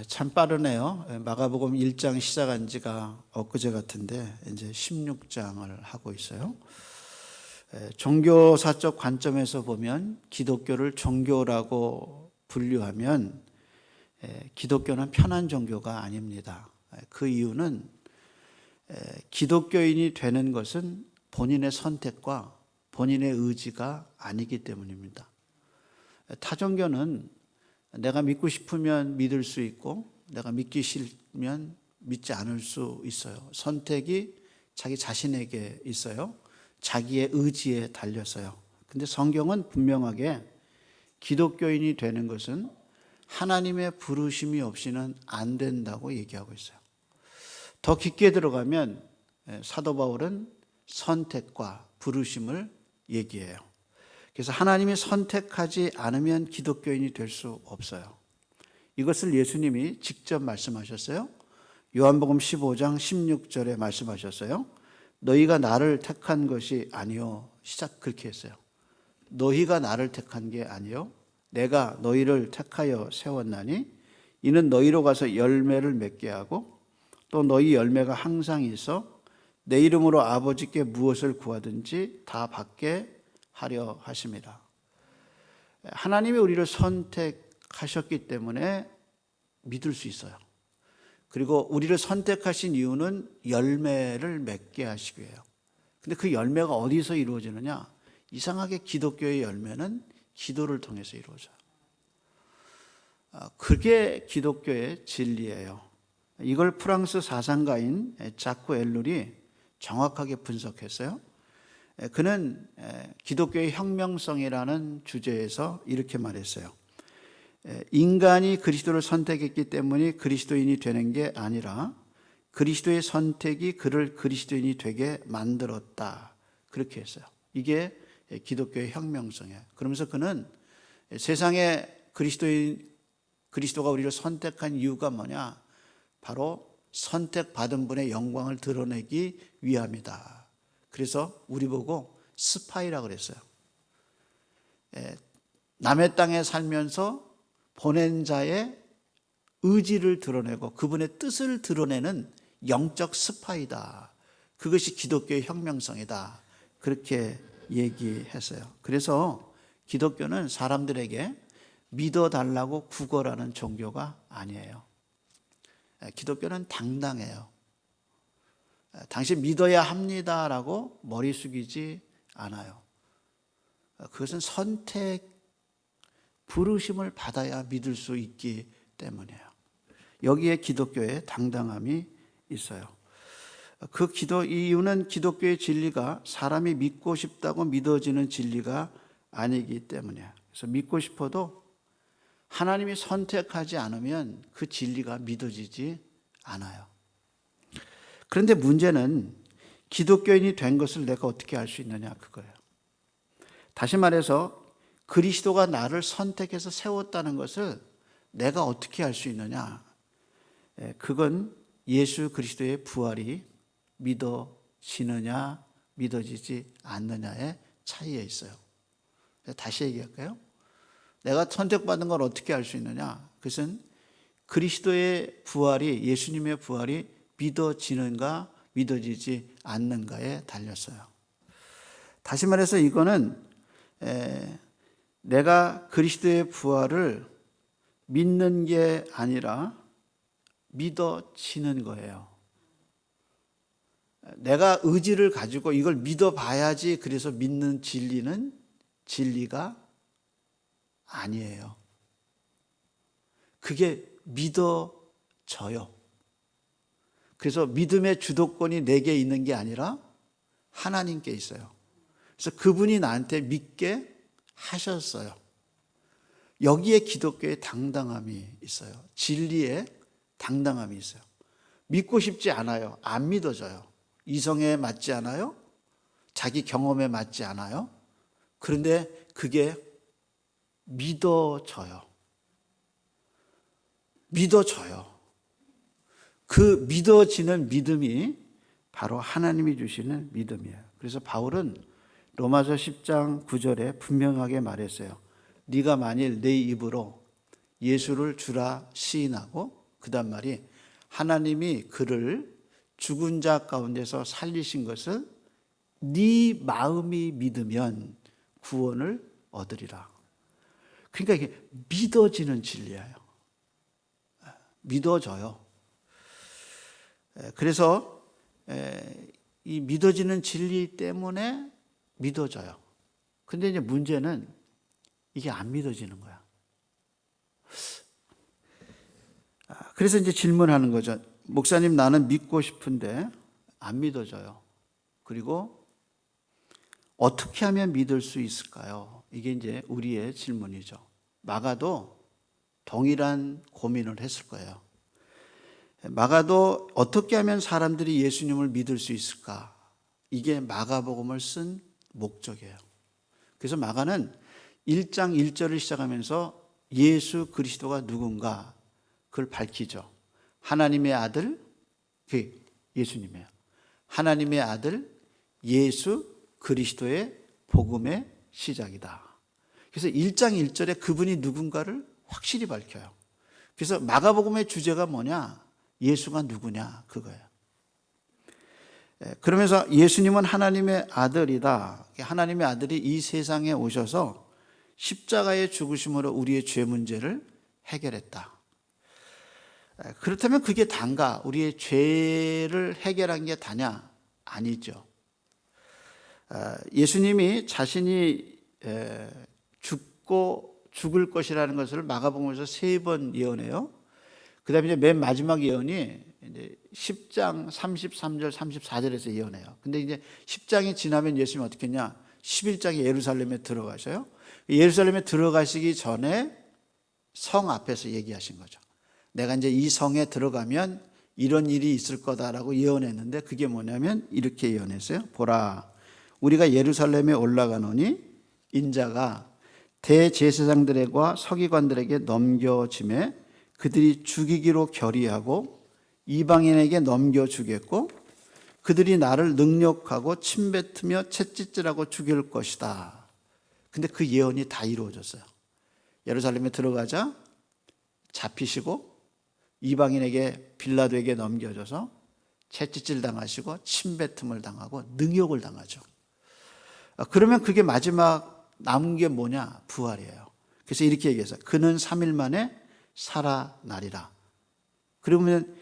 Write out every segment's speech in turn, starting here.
참 빠르네요. 마가복음 1장 시작한 지가 엊그제 같은데 이제 16장을 하고 있어요. 종교사적 관점에서 보면 기독교를 종교라고 분류하면 기독교는 편한 종교가 아닙니다. 그 이유는 기독교인이 되는 것은 본인의 선택과 본인의 의지가 아니기 때문입니다. 타 종교는 내가 믿고 싶으면 믿을 수 있고 내가 믿기 싫으면 믿지 않을 수 있어요. 선택이 자기 자신에게 있어요. 자기의 의지에 달려서요. 근데 성경은 분명하게 기독교인이 되는 것은 하나님의 부르심이 없이는 안 된다고 얘기하고 있어요. 더 깊게 들어가면 사도 바울은 선택과 부르심을 얘기해요. 그래서 하나님이 선택하지 않으면 기독교인이 될 수 없어요. 이것을 예수님이 직접 말씀하셨어요. 요한복음 15장 16절에 말씀하셨어요. 너희가 나를 택한 것이 아니요. 시작 그렇게 했어요. 너희가 나를 택한 게 아니요. 내가 너희를 택하여 세웠나니 이는 너희로 가서 열매를 맺게 하고 또 너희 열매가 항상 있어 내 이름으로 아버지께 무엇을 구하든지 다 받게 하려 하십니다. 하나님이 우리를 선택하셨기 때문에 믿을 수 있어요. 그리고 우리를 선택하신 이유는 열매를 맺게 하시기 위해요. 근데 그 열매가 어디서 이루어지느냐? 이상하게 기독교의 열매는 기도를 통해서 이루어져요. 그게 기독교의 진리예요. 이걸 프랑스 사상가인 자크 엘룰이 정확하게 분석했어요. 그는 기독교의 혁명성이라는 주제에서 이렇게 말했어요. 인간이 그리스도를 선택했기 때문에 그리스도인이 되는 게 아니라 그리스도의 선택이 그를 그리스도인이 되게 만들었다. 그렇게 했어요. 이게 기독교의 혁명성이에요. 그러면서 그는 세상에 그리스도가 우리를 선택한 이유가 뭐냐? 바로 선택받은 분의 영광을 드러내기 위함이다. 그래서 우리 보고 스파이라고 그랬어요. 남의 땅에 살면서 보낸 자의 의지를 드러내고 그분의 뜻을 드러내는 영적 스파이다. 그것이 기독교의 혁명성이다. 그렇게 얘기했어요. 그래서 기독교는 사람들에게 믿어달라고 구걸하는 종교가 아니에요. 기독교는 당당해요. 당신 믿어야 합니다라고 머리 숙이지 않아요. 그것은 선택, 부르심을 받아야 믿을 수 있기 때문이에요. 여기에 기독교의 당당함이 있어요. 이유는 기독교의 진리가 사람이 믿고 싶다고 믿어지는 진리가 아니기 때문이에요. 그래서 믿고 싶어도 하나님이 선택하지 않으면 그 진리가 믿어지지 않아요. 그런데 문제는 기독교인이 된 것을 내가 어떻게 알 수 있느냐 그거예요. 다시 말해서 그리스도가 나를 선택해서 세웠다는 것을 내가 어떻게 알 수 있느냐. 그건 예수 그리스도의 부활이 믿어지느냐 믿어지지 않느냐의 차이에 있어요. 다시 얘기할까요? 내가 선택받은 걸 어떻게 알 수 있느냐. 그것은 그리스도의 부활이 예수님의 부활이 믿어지는가 믿어지지 않는가에 달렸어요. 다시 말해서 이거는 내가 그리스도의 부활을 믿는 게 아니라 믿어지는 거예요. 내가 의지를 가지고 이걸 믿어봐야지 그래서 믿는 진리는 진리가 아니에요. 그게 믿어져요. 그래서 믿음의 주도권이 내게 있는 게 아니라 하나님께 있어요. 그래서 그분이 나한테 믿게 하셨어요. 여기에 기독교의 당당함이 있어요. 진리의 당당함이 있어요. 믿고 싶지 않아요. 안 믿어져요. 이성에 맞지 않아요. 자기 경험에 맞지 않아요. 그런데 그게 믿어져요. 믿어져요. 그 믿어지는 믿음이 바로 하나님이 주시는 믿음이에요. 그래서 바울은 로마서 10장 9절에 분명하게 말했어요. 네가 만일 내 입으로 예수를 주라 시인하고 그다음 말이 하나님이 그를 죽은 자 가운데서 살리신 것을 네 마음이 믿으면 구원을 얻으리라. 그러니까 이게 믿어지는 진리예요. 믿어져요. 그래서 이 믿어지는 진리 때문에 믿어져요. 근데 이제 문제는 이게 안 믿어지는 거야. 그래서 이제 질문하는 거죠. 목사님, 나는 믿고 싶은데 안 믿어져요. 그리고 어떻게 하면 믿을 수 있을까요? 이게 이제 우리의 질문이죠. 마가도 동일한 고민을 했을 거예요. 마가도 어떻게 하면 사람들이 예수님을 믿을 수 있을까? 이게 마가복음을 쓴 목적이에요. 그래서 마가는 1장 1절을 시작하면서 예수 그리스도가 누군가 그걸 밝히죠. 하나님의 아들, 예수님이에요. 하나님의 아들 예수 그리스도의 복음의 시작이다. 그래서 1장 1절에 그분이 누군가를 확실히 밝혀요. 그래서 마가복음의 주제가 뭐냐? 예수가 누구냐? 그거예요. 그러면서 예수님은 하나님의 아들이다. 하나님의 아들이 이 세상에 오셔서 십자가의 죽으심으로 우리의 죄 문제를 해결했다. 그렇다면 그게 단가? 우리의 죄를 해결한 게 다냐? 아니죠. 예수님이 자신이 죽을 것이라는 것을 마가복음에서 3번 예언해요. 그 다음에 이제 맨 마지막 예언이 이제 10장 33절, 34절에서 예언해요. 근데 이제 10장이 지나면 예수님이 어떻게 했냐? 11장에 예루살렘에 들어가셔요. 예루살렘에 들어가시기 전에 성 앞에서 얘기하신 거죠. 내가 이제 이 성에 들어가면 이런 일이 있을 거다라고 예언했는데 그게 뭐냐면 이렇게 예언했어요. 보라, 우리가 예루살렘에 올라가노니 인자가 대제사장들과 서기관들에게 넘겨짐에 그들이 죽이기로 결의하고 이방인에게 넘겨주겠고 그들이 나를 능욕하고 침뱉으며 채찍질하고 죽일 것이다. 근데 그 예언이 다 이루어졌어요. 예루살렘에 들어가자 잡히시고 이방인에게 빌라도에게 넘겨져서 채찍질 당하시고 침뱉음을 당하고 능욕을 당하죠. 그러면 그게 마지막 남은 게 뭐냐? 부활이에요. 그래서 이렇게 얘기해서 그는 3일 만에 살아나리라. 그러면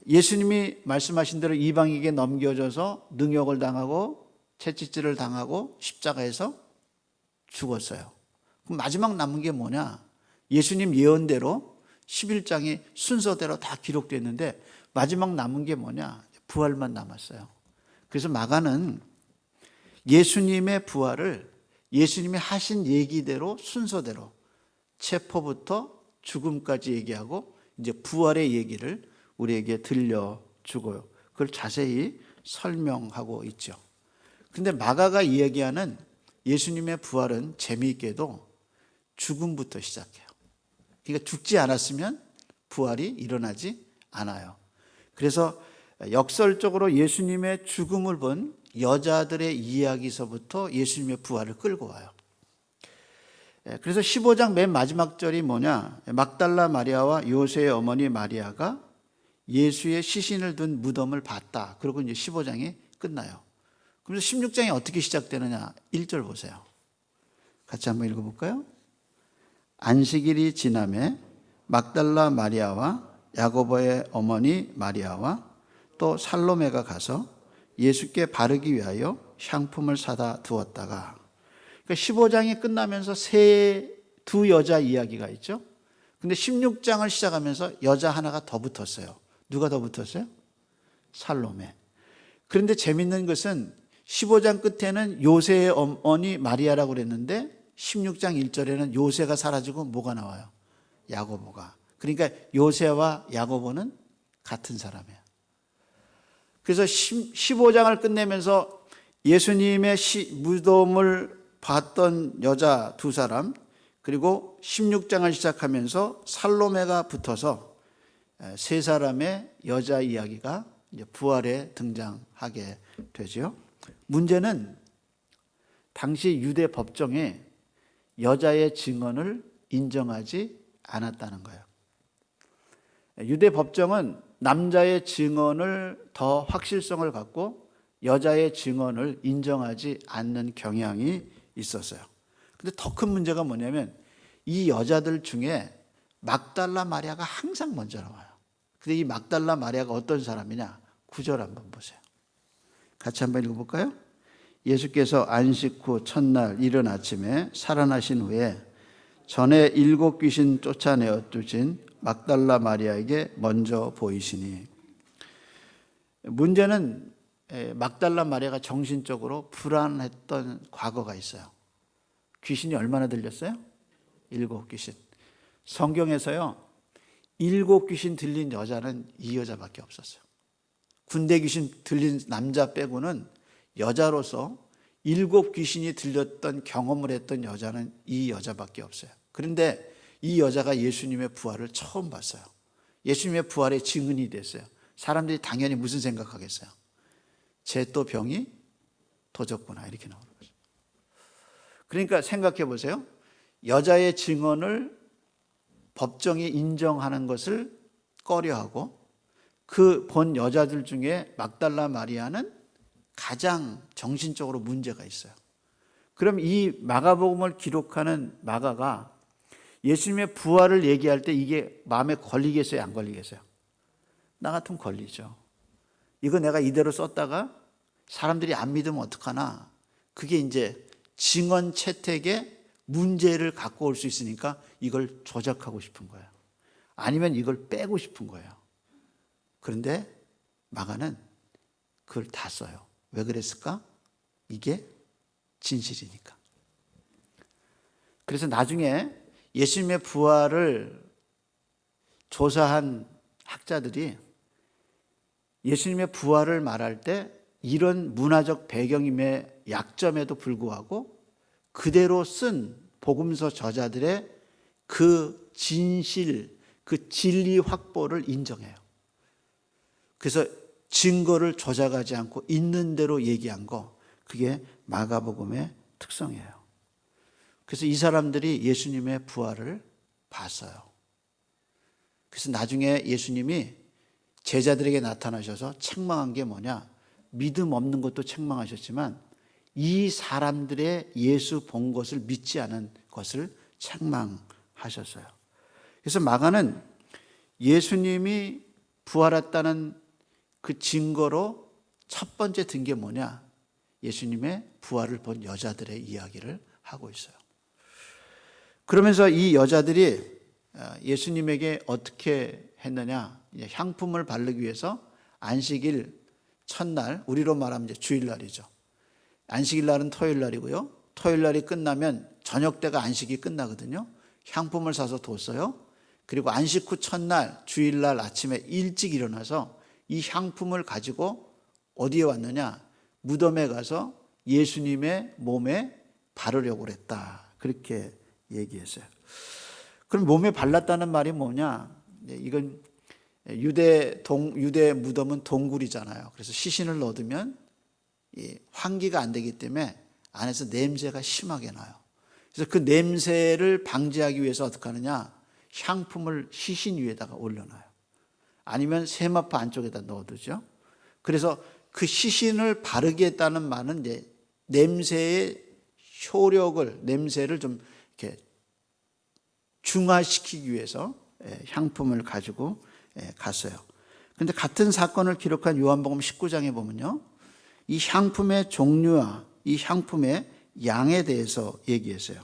예수님이 말씀하신 대로 이방인에게 넘겨져서 능욕을 당하고 채찍질을 당하고 십자가에서 죽었어요. 그럼 마지막 남은 게 뭐냐? 예수님 예언대로 11장이 순서대로 다 기록됐는데 마지막 남은 게 뭐냐? 부활만 남았어요. 그래서 마가는 예수님의 부활을 예수님이 하신 얘기대로 순서대로 체포부터 죽음까지 얘기하고 이제 부활의 얘기를 우리에게 들려주고요. 그걸 자세히 설명하고 있죠. 근데 마가가 이야기하는 예수님의 부활은 재미있게도 죽음부터 시작해요. 그러니까 죽지 않았으면 부활이 일어나지 않아요. 그래서 역설적으로 예수님의 죽음을 본 여자들의 이야기서부터 예수님의 부활을 끌고 와요. 그래서 15장 맨 마지막 절이 뭐냐? 막달라 마리아와 요새의 어머니 마리아가 예수의 시신을 둔 무덤을 봤다. 그리고 이제 15장이 끝나요. 그래서 16장이 어떻게 시작되느냐? 1절 보세요. 같이 한번 읽어볼까요? 안식일이 지남에 막달라 마리아와 야고보의 어머니 마리아와 또 살로메가 가서 예수께 바르기 위하여 향품을 사다 두었다가, 그러니까 15장이 끝나면서 두 여자 이야기가 있죠. 근데 16장을 시작하면서 여자 하나가 더 붙었어요. 누가 더 붙었어요? 살로메. 그런데 재밌는 것은 15장 끝에는 요새의 어머니 마리아라고 그랬는데 16장 1절에는 요새가 사라지고 뭐가 나와요? 야고보가. 그러니까 요새와 야고보는 같은 사람이에요. 그래서 15장을 끝내면서 예수님의 무덤을 봤던 여자 두 사람, 그리고 16장을 시작하면서 살로메가 붙어서 세 사람의 여자 이야기가 이제 부활에 등장하게 되죠. 문제는 당시 유대 법정에 여자의 증언을 인정하지 않았다는 거예요. 유대 법정은 남자의 증언을 더 확실성을 갖고 여자의 증언을 인정하지 않는 경향이 있었어요. 근데 더 큰 문제가 뭐냐면 이 여자들 중에 막달라 마리아가 항상 먼저 나와요. 근데 이 막달라 마리아가 어떤 사람이냐? 9절 한번 보세요. 같이 한번 읽어볼까요? 예수께서 안식 후 첫날 이른 아침에 살아나신 후에 전에 7 귀신 쫓아내어 두신 막달라 마리아에게 먼저 보이시니. 문제는 막달라 마리아가 정신적으로 불안했던 과거가 있어요. 귀신이 얼마나 들렸어요? 7 귀신. 성경에서요 7 귀신 들린 여자는 이 여자밖에 없었어요. 군대 귀신 들린 남자 빼고는 여자로서 7 귀신이 들렸던 경험을 했던 여자는 이 여자밖에 없어요. 그런데 이 여자가 예수님의 부활을 처음 봤어요. 예수님의 부활의 증인이 됐어요. 사람들이 당연히 무슨 생각하겠어요? 쟤 또 병이 도졌구나 이렇게 나오는 거죠. 그러니까 생각해 보세요. 여자의 증언을 법정이 인정하는 것을 꺼려하고 그 본 여자들 중에 막달라 마리아는 가장 정신적으로 문제가 있어요. 그럼 이 마가복음을 기록하는 마가가 예수님의 부활을 얘기할 때 이게 마음에 걸리겠어요? 안 걸리겠어요? 나 같으면 걸리죠. 이거 내가 이대로 썼다가 사람들이 안 믿으면 어떡하나. 그게 이제 증언 채택에 문제를 갖고 올 수 있으니까 이걸 조작하고 싶은 거예요. 아니면 이걸 빼고 싶은 거예요. 그런데 마가는 그걸 다 써요. 왜 그랬을까? 이게 진실이니까. 그래서 나중에 예수님의 부활을 조사한 학자들이 예수님의 부활을 말할 때 이런 문화적 배경임의 약점에도 불구하고 그대로 쓴 복음서 저자들의 그 진실, 그 진리 확보를 인정해요. 그래서 증거를 조작하지 않고 있는 대로 얘기한 거, 그게 마가복음의 특성이에요. 그래서 이 사람들이 예수님의 부활을 봤어요. 그래서 나중에 예수님이 제자들에게 나타나셔서 책망한 게 뭐냐? 믿음 없는 것도 책망하셨지만 이 사람들의 예수 본 것을 믿지 않은 것을 책망하셨어요. 그래서 마가는 예수님이 부활했다는 그 증거로 첫 번째 든 게 뭐냐? 예수님의 부활을 본 여자들의 이야기를 하고 있어요. 그러면서 이 여자들이 예수님에게 어떻게 했느냐? 향품을 바르기 위해서 안식일 첫날, 우리로 말하면 이제 주일날이죠. 안식일 날은 토요일 날이고요. 토요일 날이 끝나면 저녁 때가 안식이 끝나거든요. 향품을 사서 뒀어요. 그리고 안식 후 첫날, 주일날 아침에 일찍 일어나서 이 향품을 가지고 어디에 왔느냐? 무덤에 가서 예수님의 몸에 바르려고 그랬다. 그렇게 얘기했어요. 그럼 몸에 발랐다는 말이 뭐냐? 이건 유대 무덤은 동굴이잖아요. 그래서 시신을 넣으면 환기가 안 되기 때문에 안에서 냄새가 심하게 나요. 그래서 그 냄새를 방지하기 위해서 어떻게 하느냐? 향품을 시신 위에다가 올려놔요. 아니면 세마포 안쪽에다 넣어두죠. 그래서 그 시신을 바르게 했다는 말은 이제 냄새의 효력을, 냄새를 좀 이렇게 중화시키기 위해서 향품을 가지고 갔어요. 그런데 같은 사건을 기록한 요한복음 19장에 보면요, 이 향품의 종류와 이 향품의 양에 대해서 얘기했어요.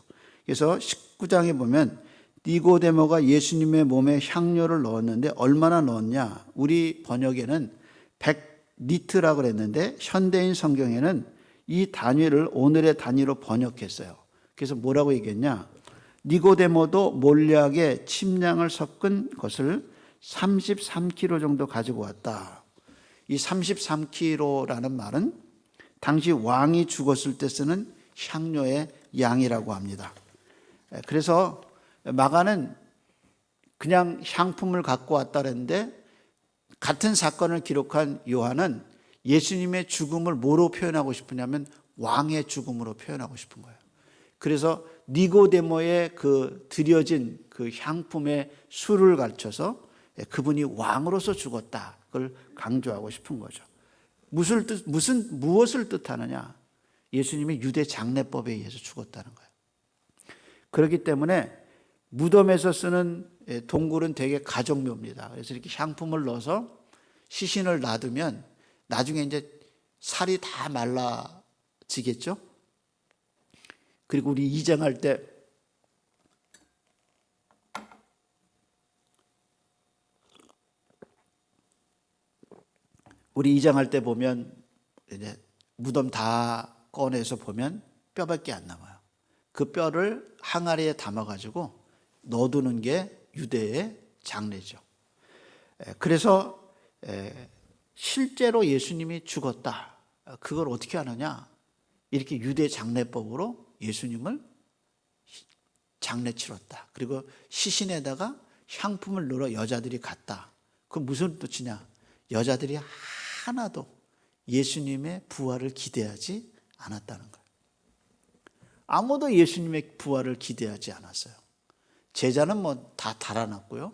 그래서 19장에 보면 니고데모가 예수님의 몸에 향료를 넣었는데 얼마나 넣었냐? 우리 번역에는 100리트라고 그랬는데 현대인 성경에는 이 단위를 오늘의 단위로 번역했어요. 그래서 뭐라고 얘기했냐? 니고데모도 몰약에 침량을 섞은 것을 33kg 정도 가지고 왔다. 이 33kg라는 말은 당시 왕이 죽었을 때 쓰는 향료의 양이라고 합니다. 그래서 마가는 그냥 향품을 갖고 왔다 그랬는데 같은 사건을 기록한 요한은 예수님의 죽음을 뭐로 표현하고 싶으냐면 왕의 죽음으로 표현하고 싶은 거예요. 그래서 니고데모의 그 드려진 그 향품의 수를 갖춰서 그분이 왕으로서 죽었다. 그걸 강조하고 싶은 거죠. 무엇을 뜻하느냐? 예수님이 유대 장례법에 의해서 죽었다는 거예요. 그렇기 때문에 무덤에서 쓰는 동굴은 되게 가정묘입니다. 그래서 이렇게 향품을 넣어서 시신을 놔두면 나중에 이제 살이 다 말라지겠죠? 그리고 우리 이장할 때 보면 이제 무덤 다 꺼내서 보면 뼈밖에 안 남아요. 그 뼈를 항아리에 담아가지고 넣어두는 게 유대의 장례죠. 그래서 실제로 예수님이 죽었다. 그걸 어떻게 하느냐? 이렇게 유대 장례법으로 예수님을 장례 치렀다. 그리고 시신에다가 향품을 넣어 여자들이 갔다. 그 무슨 뜻이냐? 여자들이 하나도 예수님의 부활을 기대하지 않았다는 거예요. 아무도 예수님의 부활을 기대하지 않았어요. 제자는 뭐 다 달아났고요.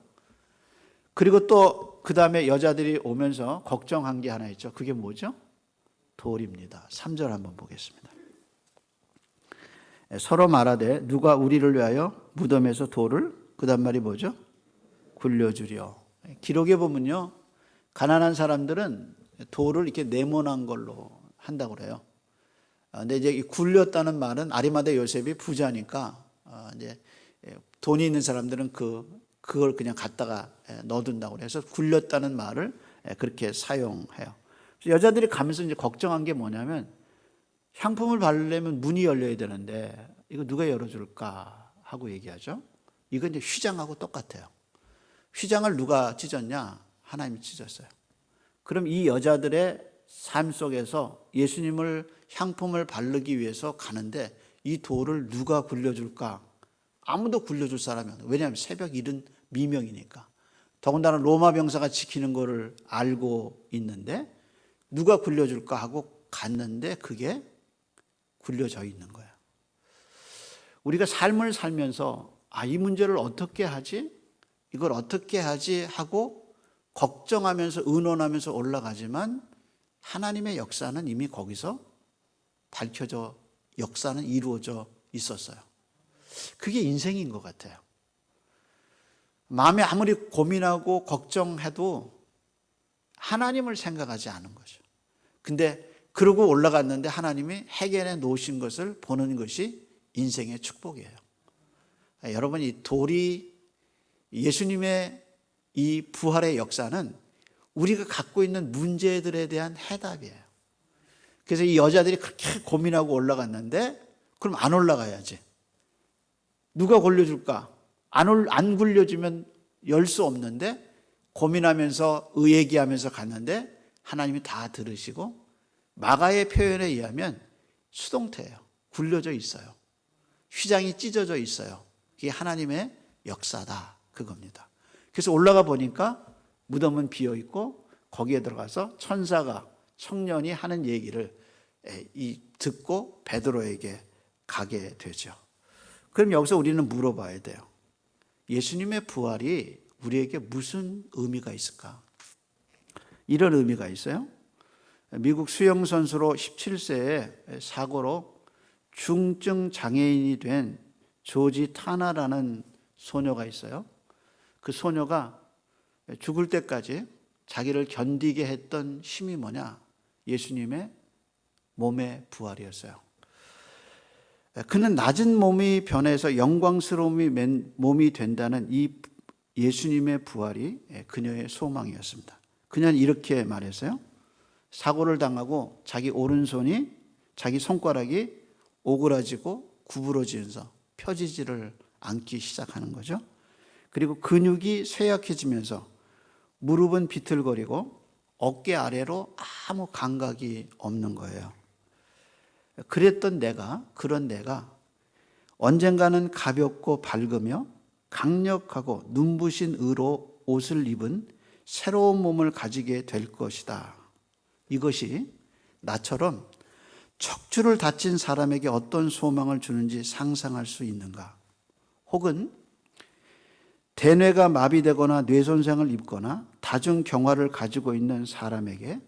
그리고 또 그 다음에 여자들이 오면서 걱정한 게 하나 있죠. 그게 뭐죠? 돌입니다. 3절 한번 보겠습니다. 서로 말하되 누가 우리를 위하여 무덤에서 돌을, 그 다음 말이 뭐죠? 굴려주려. 기록에 보면요, 가난한 사람들은 돌을 이렇게 네모난 걸로 한다고 그래요. 근데 이제 이 굴렸다는 말은 아리마대 요셉이 부자니까 이제 돈이 있는 사람들은 그걸 그냥 갖다가 넣어둔다고 그래서 굴렸다는 말을 그렇게 사용해요. 여자들이 가면서 이제 걱정한 게 뭐냐면 향품을 바르려면 문이 열려야 되는데 이거 누가 열어줄까 하고 얘기하죠. 이건 이제 휘장하고 똑같아요. 휘장을 누가 찢었냐? 하나님이 찢었어요. 그럼 이 여자들의 삶 속에서 예수님을 향품을 바르기 위해서 가는데 이 돌을 누가 굴려줄까? 아무도 굴려줄 사람이 없어요. 왜냐하면 새벽 이른 미명이니까. 더군다나 로마 병사가 지키는 거를 알고 있는데 누가 굴려줄까 하고 갔는데 그게 굴려져 있는 거예요. 우리가 삶을 살면서 이 문제를 어떻게 하지? 이걸 어떻게 하지? 하고 걱정하면서 의논하면서 올라가지만 하나님의 역사는 이미 거기서 밝혀져 역사는 이루어져 있었어요. 그게 인생인 것 같아요. 마음에 아무리 고민하고 걱정해도 하나님을 생각하지 않은 거죠. 근데 그러고 올라갔는데 하나님이 해결해 놓으신 것을 보는 것이 인생의 축복이에요. 여러분, 이 돌이 예수님의 이 부활의 역사는 우리가 갖고 있는 문제들에 대한 해답이에요. 그래서 이 여자들이 그렇게 고민하고 올라갔는데 그럼 안 올라가야지. 누가 굴려줄까? 안 굴려주면 열 수 없는데 고민하면서 의얘기하면서 갔는데 하나님이 다 들으시고 마가의 표현에 의하면 수동태예요. 굴려져 있어요. 휘장이 찢어져 있어요. 이게 하나님의 역사다. 그겁니다. 그래서 올라가 보니까 무덤은 비어 있고 거기에 들어가서 천사가 청년이 하는 얘기를 듣고 베드로에게 가게 되죠. 그럼 여기서 우리는 물어봐야 돼요. 예수님의 부활이 우리에게 무슨 의미가 있을까? 이런 의미가 있어요. 미국 수영선수로 17세에 사고로 중증 장애인이 된 조지 타나라는 소녀가 있어요. 그 소녀가 죽을 때까지 자기를 견디게 했던 힘이 뭐냐? 예수님의 몸의 부활이었어요. 그는 낮은 몸이 변해서 영광스러운 몸이 된다는 이 예수님의 부활이 그녀의 소망이었습니다. 그녀는 이렇게 말했어요. 사고를 당하고 자기 오른손이, 자기 손가락이 오그라지고 구부러지면서 펴지지를 않기 시작하는 거죠. 그리고 근육이 쇠약해지면서 무릎은 비틀거리고 어깨 아래로 아무 감각이 없는 거예요. 그런 내가 언젠가는 가볍고 밝으며 강력하고 눈부신 의로 옷을 입은 새로운 몸을 가지게 될 것이다. 이것이 나처럼 척추를 다친 사람에게 어떤 소망을 주는지 상상할 수 있는가? 혹은 대뇌가 마비되거나 뇌손상을 입거나 다중경화를 가지고 있는 사람에게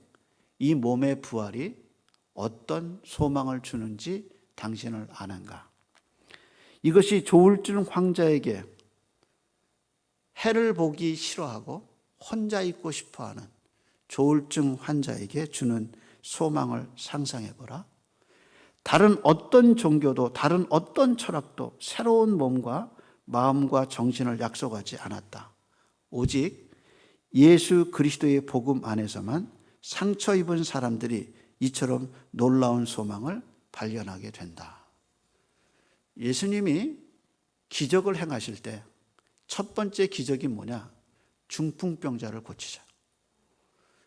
이 몸의 부활이 어떤 소망을 주는지 당신을 아는가? 이것이 조울증 환자에게 해를 보기 싫어하고 혼자 있고 싶어하는 조울증 환자에게 주는 소망을 상상해보라. 다른 어떤 종교도 다른 어떤 철학도 새로운 몸과 마음과 정신을 약속하지 않았다. 오직 예수 그리스도의 복음 안에서만 상처 입은 사람들이 이처럼 놀라운 소망을 발견하게 된다. 예수님이 기적을 행하실 때 첫 번째 기적이 뭐냐? 중풍병자를 고치자.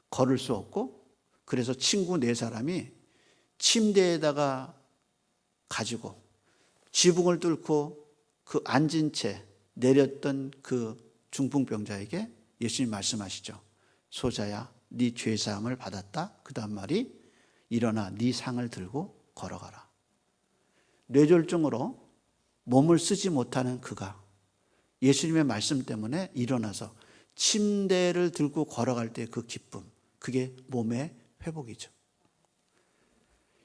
걸을 수 없고 그래서 친구 4사람이 침대에다가 가지고 지붕을 뚫고 그 앉은 채 내렸던 그 중풍병자에게 예수님 말씀하시죠. 소자야, 네 죄사함을 받았다. 그 다음 말이 일어나 네 상을 들고 걸어가라. 뇌졸중으로 몸을 쓰지 못하는 그가 예수님의 말씀 때문에 일어나서 침대를 들고 걸어갈 때 그 기쁨, 그게 몸의 회복이죠.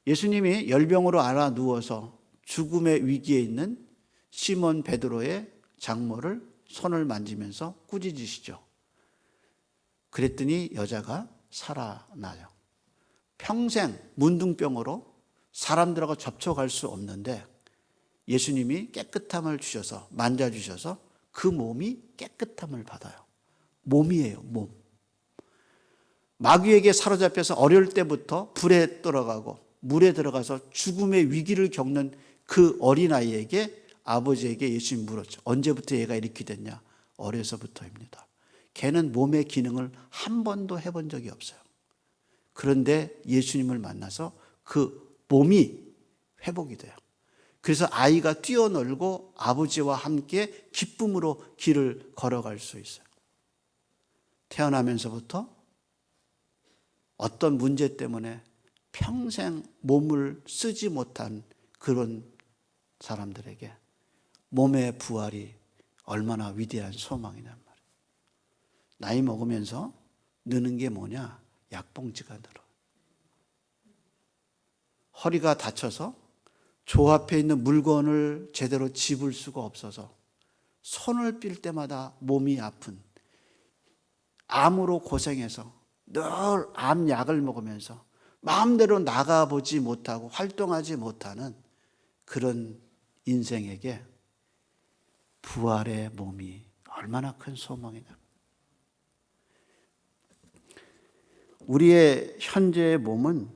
예수님이 열병으로 앓아 누워서 죽음의 위기에 있는 시몬 베드로의 장모를 손을 만지면서 꾸짖으시죠. 그랬더니 여자가 살아나요. 평생 문둥병으로 사람들하고 접촉할 수 없는데 예수님이 깨끗함을 주셔서 만져주셔서 그 몸이 깨끗함을 받아요. 몸이에요, 몸. 마귀에게 사로잡혀서 어릴 때부터 불에 들어가고 물에 들어가서 죽음의 위기를 겪는 그 어린아이에게 아버지에게 예수님이 물었죠. 언제부터 얘가 이렇게 됐냐? 어려서부터입니다. 걔는 몸의 기능을 한 번도 해본 적이 없어요. 그런데 예수님을 만나서 그 몸이 회복이 돼요. 그래서 아이가 뛰어놀고 아버지와 함께 기쁨으로 길을 걸어갈 수 있어요. 태어나면서부터 어떤 문제 때문에 평생 몸을 쓰지 못한 그런 사람들에게 몸의 부활이 얼마나 위대한 소망이란 말이에요. 나이 먹으면서 느는 게 뭐냐? 약봉지가 늘어. 허리가 다쳐서 조 앞에 있는 물건을 제대로 집을 수가 없어서 손을 삘 때마다 몸이 아픈, 암으로 고생해서 늘 암약을 먹으면서 마음대로 나가보지 못하고 활동하지 못하는 그런 인생에게 부활의 몸이 얼마나 큰 소망이냐. 우리의 현재의 몸은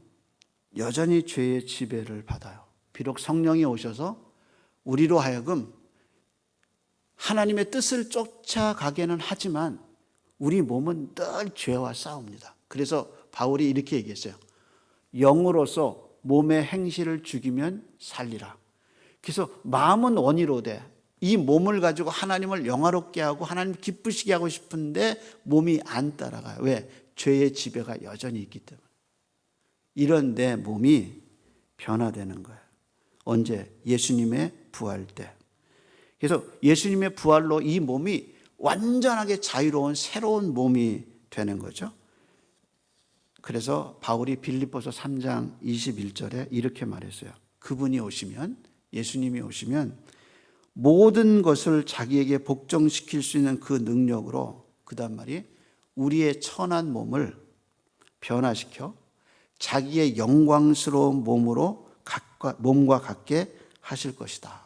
여전히 죄의 지배를 받아요. 비록 성령이 오셔서 우리로 하여금 하나님의 뜻을 쫓아가게는 하지만 우리 몸은 늘 죄와 싸웁니다. 그래서 바울이 이렇게 얘기했어요. 영으로서 몸의 행실을 죽이면 살리라. 그래서 마음은 원이로되 이 몸을 가지고 하나님을 영화롭게 하고 하나님 기쁘시게 하고 싶은데 몸이 안 따라가요. 왜? 죄의 지배가 여전히 있기 때문에. 이런 내 몸이 변화되는 거예요. 언제? 예수님의 부활 때. 그래서 예수님의 부활로 이 몸이 완전하게 자유로운 새로운 몸이 되는 거죠. 그래서 바울이 빌립보서 3장 21절에 이렇게 말했어요. 그분이 오시면, 예수님이 오시면 모든 것을 자기에게 복종시킬 수 있는 그 능력으로, 그 다음 말이 우리의 천한 몸을 변화시켜 자기의 영광스러운 몸과 같게 하실 것이다.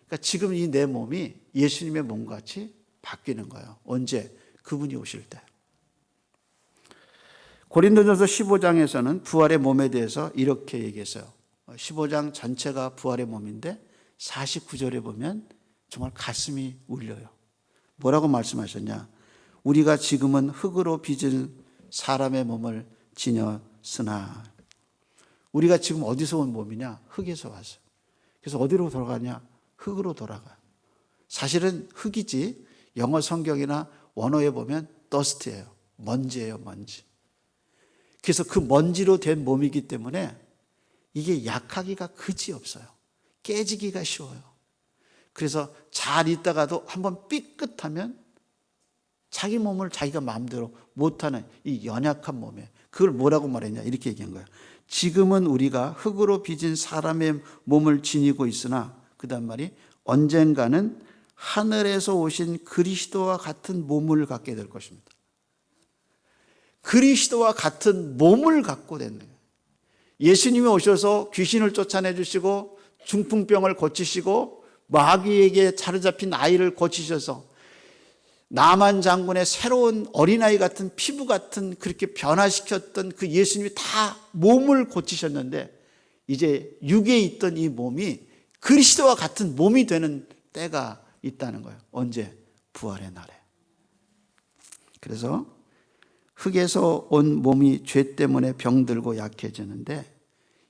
그러니까 지금 이 내 몸이 예수님의 몸같이 바뀌는 거예요. 언제? 그분이 오실 때. 고린도전서 15장에서는 부활의 몸에 대해서 이렇게 얘기했어요. 15장 전체가 부활의 몸인데 49절에 보면 정말 가슴이 울려요. 뭐라고 말씀하셨냐? 우리가 지금은 흙으로 빚은 사람의 몸을 지녔으나, 우리가 지금 어디서 온 몸이냐? 흙에서 왔어요. 그래서 어디로 돌아가냐? 흙으로 돌아가요. 사실은 흙이지 영어 성경이나 원어에 보면 dust예요. 먼지예요, 먼지. 그래서 그 먼지로 된 몸이기 때문에 이게 약하기가 그지 없어요. 깨지기가 쉬워요. 그래서 잘 있다가도 한번 삐끗하면 자기 몸을 자기가 마음대로 못하는 이 연약한 몸에, 그걸 뭐라고 말했냐, 이렇게 얘기한 거예요. 지금은 우리가 흙으로 빚은 사람의 몸을 지니고 있으나, 그 다음 말이 언젠가는 하늘에서 오신 그리스도와 같은 몸을 갖게 될 것입니다. 그리스도와 같은 몸을 갖고 됐네요. 예수님이 오셔서 귀신을 쫓아내 주시고 중풍병을 고치시고 마귀에게 사로잡힌 아이를 고치셔서 나만 장군의 새로운 어린아이 같은 피부 같은 그렇게 변화시켰던 그 예수님이 다 몸을 고치셨는데, 이제 육에 있던 이 몸이 그리스도와 같은 몸이 되는 때가 있다는 거예요. 언제? 부활의 날에. 그래서 흙에서 온 몸이 죄 때문에 병들고 약해지는데,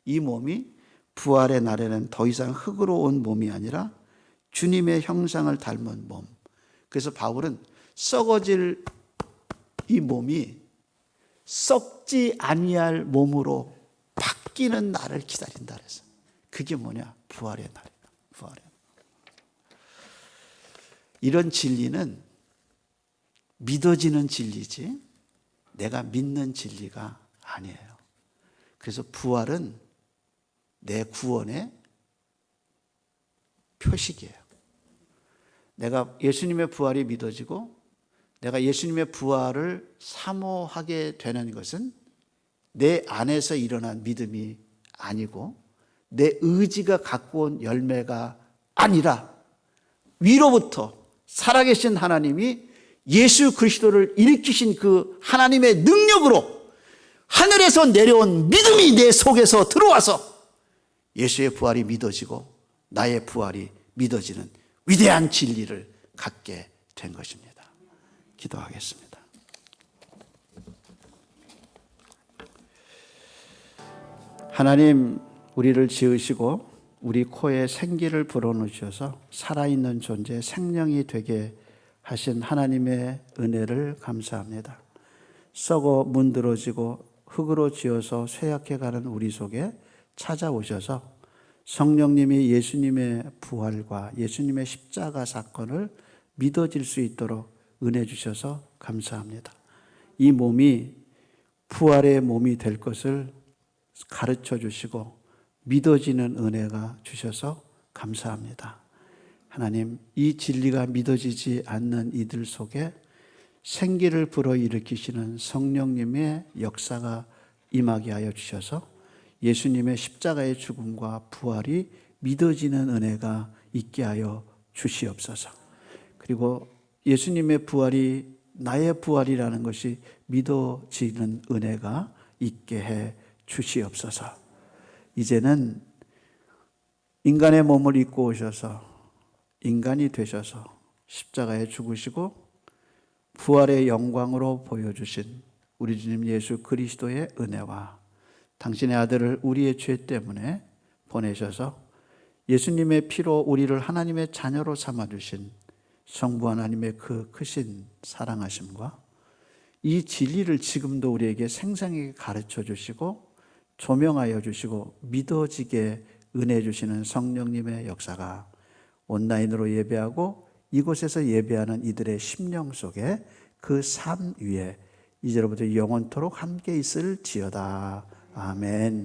이 몸이 부활의 날에는 더 이상 흙으로 온 몸이 아니라 주님의 형상을 닮은 몸. 그래서 바울은 썩어질 이 몸이 썩지 아니할 몸으로 바뀌는 날을 기다린다 그래서. 그게 뭐냐? 부활의 날이에요. 부활의 날. 이런 진리는 믿어지는 진리지 내가 믿는 진리가 아니에요. 그래서 부활은 내 구원의 표식이에요. 내가 예수님의 부활이 믿어지고 내가 예수님의 부활을 사모하게 되는 것은 내 안에서 일어난 믿음이 아니고 내 의지가 갖고 온 열매가 아니라 위로부터 살아계신 하나님이 예수 그리스도를 일으키신 그 하나님의 능력으로 하늘에서 내려온 믿음이 내 속에서 들어와서 예수의 부활이 믿어지고 나의 부활이 믿어지는 위대한 진리를 갖게 된 것입니다. 기도하겠습니다. 하나님, 우리를 지으시고 우리 코에 생기를 불어넣으셔서 살아있는 존재, 생명이 되게 하신 하나님의 은혜를 감사합니다. 썩어 문드러지고 흙으로 지어서 쇠약해가는 우리 속에 찾아오셔서 성령님이 예수님의 부활과 예수님의 십자가 사건을 믿어질 수 있도록 은혜 주셔서 감사합니다. 이 몸이 부활의 몸이 될 것을 가르쳐 주시고 믿어지는 은혜가 주셔서 감사합니다. 하나님, 이 진리가 믿어지지 않는 이들 속에 생기를 불어일으키시는 성령님의 역사가 임하게 하여 주셔서 예수님의 십자가의 죽음과 부활이 믿어지는 은혜가 있게 하여 주시옵소서. 그리고 예수님의 부활이 나의 부활이라는 것이 믿어지는 은혜가 있게 해 주시옵소서. 이제는 인간의 몸을 입고 오셔서 인간이 되셔서 십자가에 죽으시고 부활의 영광으로 보여주신 우리 주님 예수 그리스도의 은혜와 당신의 아들을 우리의 죄 때문에 보내셔서 예수님의 피로 우리를 하나님의 자녀로 삼아주신 성부 하나님의 그 크신 사랑하심과 이 진리를 지금도 우리에게 생생하게 가르쳐 주시고 조명하여 주시고 믿어지게 은혜 주시는 성령님의 역사가 온라인으로 예배하고 이곳에서 예배하는 이들의 심령 속에 그 삶 위에 이제로부터 영원토록 함께 있을지어다. 아멘.